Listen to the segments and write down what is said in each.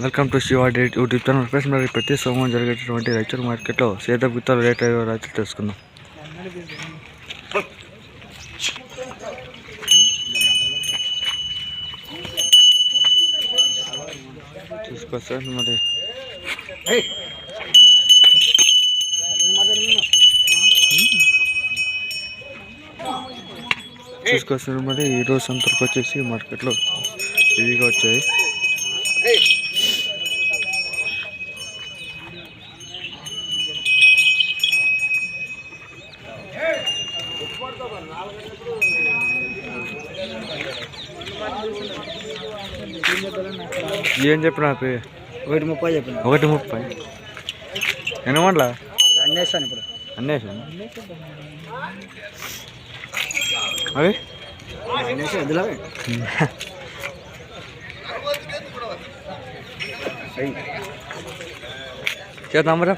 Welcome to Shiva date YouTube channel. Friends, మరి ప్రతి సోమవారం జరిగేటటువంటి రైచూర్ మార్కెట్లో సేద విత్తనాలు రేట్ రైతులు తెలుసుకుందాం. చూసుకోవచ్చు మరి ఈరోజు సంతకు వచ్చేసి మార్కెట్లో ఇవిగా వచ్చాయి. ఏం చెప్పిన 1:30 చెప్పిన 1:30 ఎన్ని వంటల అన్నేసాను ఇప్పుడు అన్నేసాను అవి చేత నంబర్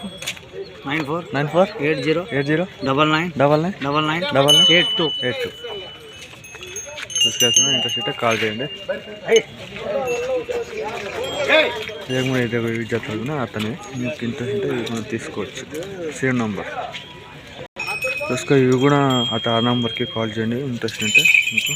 948099999982 చూసుకొస్తున్నా. ఇంట్రెస్ట్ అయితే కాల్ చేయండి. ఏమో అయితే విద్యార్థులు అతనే మీకు ఇంట్రెస్ట్ ఉంటే తీసుకోవచ్చు. సేమ్ నంబర్ చూసుకో. ఇవి కూడా ఆ నంబర్కి కాల్ చేయండి ఇంట్రెస్ట్ ఉంటే మీకు.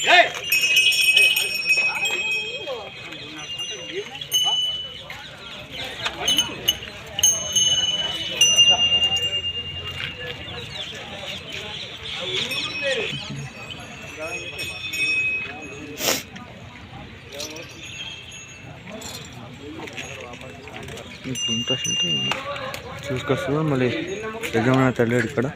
మీకు ఇంట్రెస్ట్ ఉంటే చూసుకొస్తా. మళ్ళీ యజమాని తెలియదు ఇక్కడ.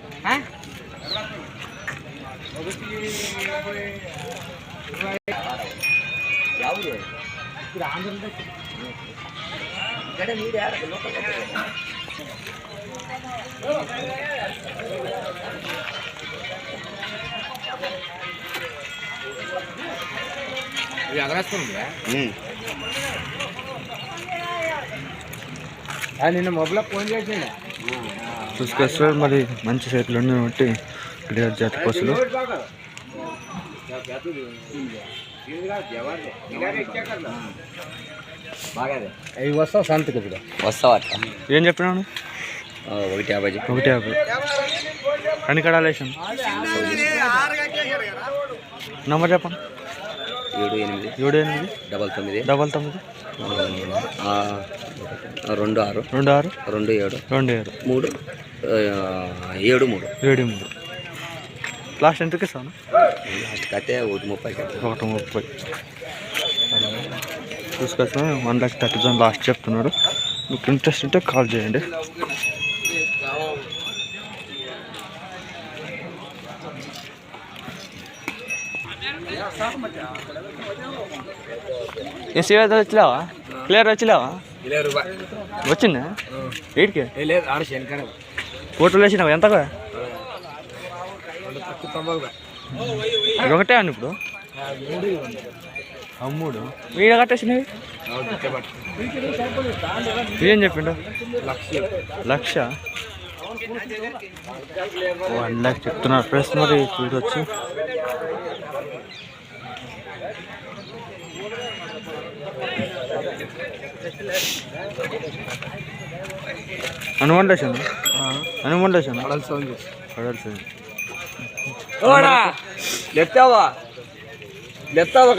నిన్న మొబైల్ ఫోన్ చేసి చూసుకొస్తా. మరి మంచి సైకిల్ ఉండి బట్టి క్లియర్ జాతి పసులు అవి వస్తావు సంతకు ఇప్పుడు వస్తావా? ఏం చెప్పినాను? 1:50 1:50 కనికడాలేషన్ నంబర్ చెప్పండి. 789999 99 26 27 73 లాస్ట్ ఎంతకి ఇస్తాను? లాస్ట్ కతే 1:30 చూసుకొస్తాను. 1,30,000 లాస్ట్ చెప్తున్నాడు. మీకు ఇంట్రెస్ట్ ఉంటే కాల్ చేయండి. వచ్చినావా? క్లియర్ వచ్చినావా? వచ్చిందా? వీడికి ఫోటోలు వేసినావా? ఎంత ఒకటే అని ఇప్పుడు అమ్ముడు వీడ కట్టేసినవి. ఏం చెప్పిండు? 1,00,000 1,00,000 చెప్తున్నారు. ప్రెస్ మరి వీడు వచ్చి అనుమండేశాను ಲೆತ್ತಾವ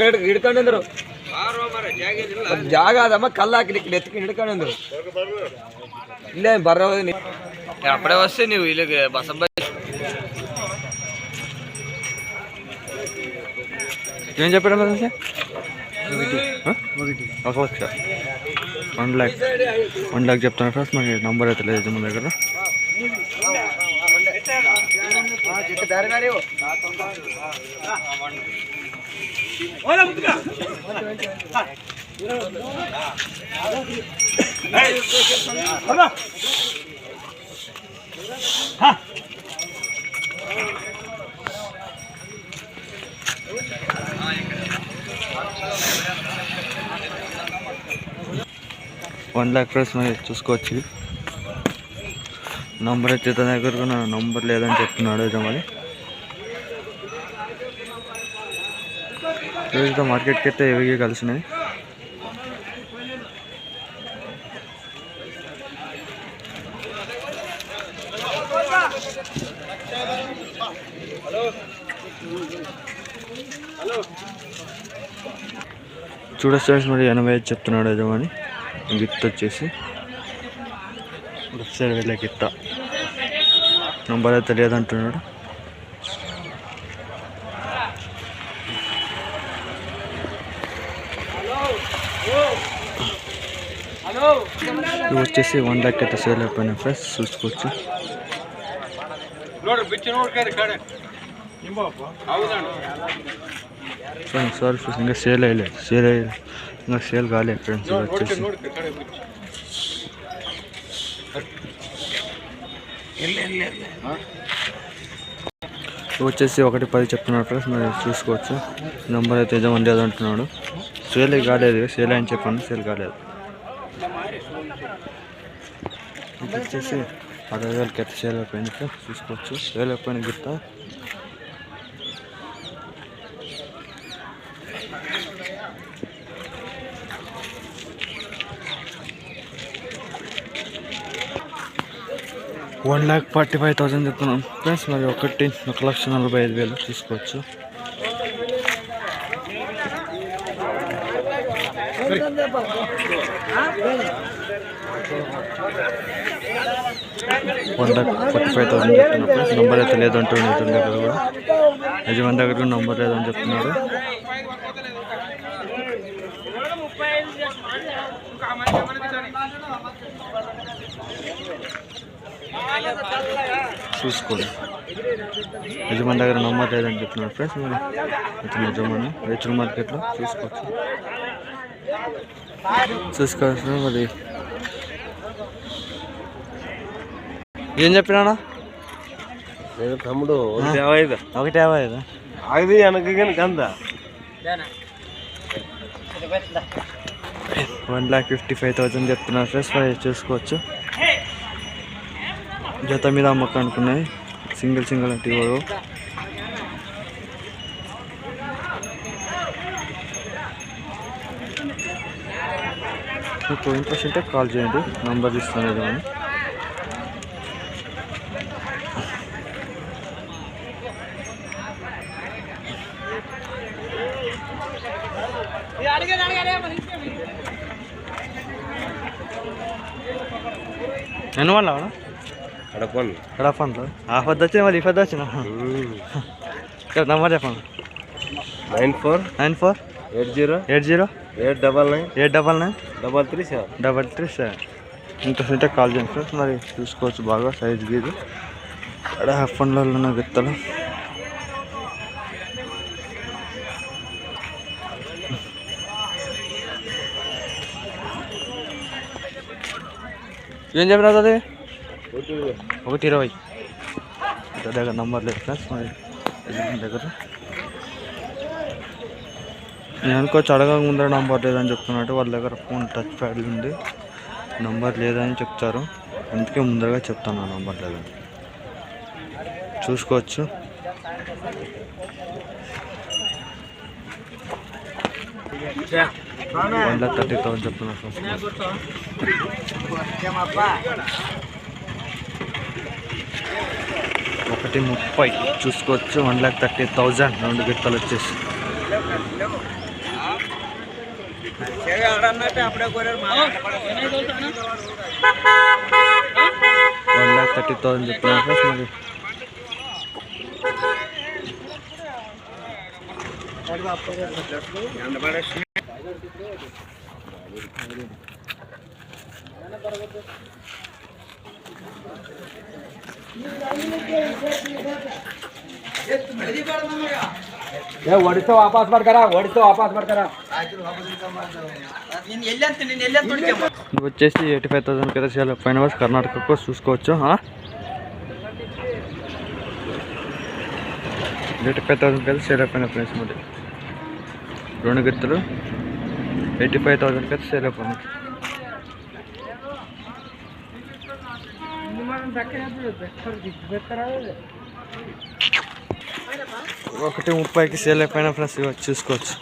ಹಿಡ್ಕೊಂಡಿದ್ರು ಜಾಗ ಅದಮ್ಮ ಕಲ್ಲಾಕಿ ಎತ್ಕೊಂಡು ಹಿಡ್ಕೊಂಡಿದ್ರು. ಇಲ್ಲೇ ಬರೋ ಅಪ್ಪಡೆ ವಸ್ತೆ ನೀವು ಇಲ್ಲಿಗೆ ಬಸಬ್ಬ ఏం చెప్పాడు? 1,00,000 చెప్తాను ఫ్రెండ్స్. మరి నంబర్ అయితే లేదు మన దగ్గర. $1,00,000 మరి చూసుకోవచ్చు. నంబర్ అయితే తన దగ్గర నంబర్ లేదని చెప్తున్నాడు యజమాని. ఈరోజు మార్కెట్కి అయితే ఇవి కలిసినాయి. చూడొచ్చు మరి 85 చెప్తున్నాడు యజమాని. గిత్త వచ్చేసి లెఫ్ట్ సైడ్ వెళ్ళే గిత్త. నంబర్ అయితే లేదంటున్నాడు. ఇవి వచ్చేసి 1 లక్ష అయితే సేల్ అయిపోయినాయి ఫ్రెండ్స్, చూసుకోవచ్చు. సారీ ఫ్రెండ్స్, ఇంకా సేల్ అయ్యలేదు, ఇంకా సేల్ కాలేదు ఫ్రెండ్స్. ఇవి వచ్చేసి ఇవి వచ్చేసి 110 చెప్తున్నాడు ఫ్రెండ్స్, మరి చూసుకోవచ్చు. నెంబర్ అయితే యజమాని లేదంటున్నాడు. సేల్ కాలేదు, సేల్ అని చెప్పాను, సేల్ కాలేదు. ఇది వచ్చేసి 60,000కి అయితే సేల్ అయిపోయింది ఫ్రెండ్స్, చూసుకోవచ్చు. సేల్ అయిపోయిన గిత్త. $1,45,000 చెప్తున్నాం ఫ్రెండ్స్. మరి 1,45,000 చూసుకోవచ్చు. $1,45,000 చెప్తున్నాం ఫ్రెండ్స్. నెంబర్ అయితే లేదంటున్నాడు ఇతని దగ్గర కూడా, యజమాని దగ్గర కూడా నెంబర్ లేదని చెప్తున్నాడు. చూసుకోండి, యజమాని దగ్గర నెంబర్ లేదని చెప్తున్నాడు ఫ్రెండ్స్. మరి ఇతను యజమాని రైతుల మార్కెట్లో చూసుకోవచ్చు. మరి ఏం చెప్పినా తమ్ముడు 1,55 అది వెనక కంద 1,55,000 చెప్తున్నారు ఫ్రెండ్స్. మరి చూసుకోవచ్చు. జత మీద అమ్మకం అనుకున్నాయి, సింగిల్ అంటే ఇవ్వరు. మీకు ఇంట్రెస్ట్ ఉంటే కాల్ చేయండి, నంబర్ ఇస్తాను యజమాని. ఎన్ని వాళ్ళు కడపండి ఆ పద్దు వచ్చిన మరి ఈ పద్దు వచ్చిన నంబర్ చెప్పండి. 94 80 899 ఇంట్రెస్ట్ ఉంటే కాల్ చేయండి ఫ్రెండ్స్. మరి చూసుకోవచ్చు, బాగా సైజ్ గీది అక్కడ హఫ్లో ఉన్న గిత్తలు. ఏం చెప్పినా అది 120 దగ్గర నంబర్ లేదు ఫ్రెండ్స్. మరి దగ్గర నేను అనుకోవచ్చు అడగక ముందర నంబర్ లేదని చెప్తున్నట్టు. వాళ్ళ దగ్గర ఫోన్ టచ్ ప్యాడ్ ఉంది, నంబర్ లేదని చెప్తారు. అందుకే ముందరగా చెప్తాను ఆ నంబర్ లేదని. చూసుకోవచ్చు. $1,30,000 చెప్తున్నారు. 1,30,000 చూసుకోవచ్చు. 1,30,000 2 గిత్తలు వచ్చేసి. 1,30,000 చెప్తున్నారు ఫ్రెండ్స్. మరి ಒಡಿಸೋ ವಾಪಸ್ ಮಾಡ್ಕರ వచ్చేసి 85,000 కదా సేల్ అయిపోయిన వారు కర్ణాటకకు చూసుకోవచ్చు. 85,000 కదా సేల్ అయిపోయిన ఫ్రెండ్స్. మరి 2 గిత్తలు 85,000 కదా సేల్ అయిపోయినాయి. 1,30,000 సేల్ అయిపోయిన ఫ్రెండ్స్. చూసుకోవచ్చు.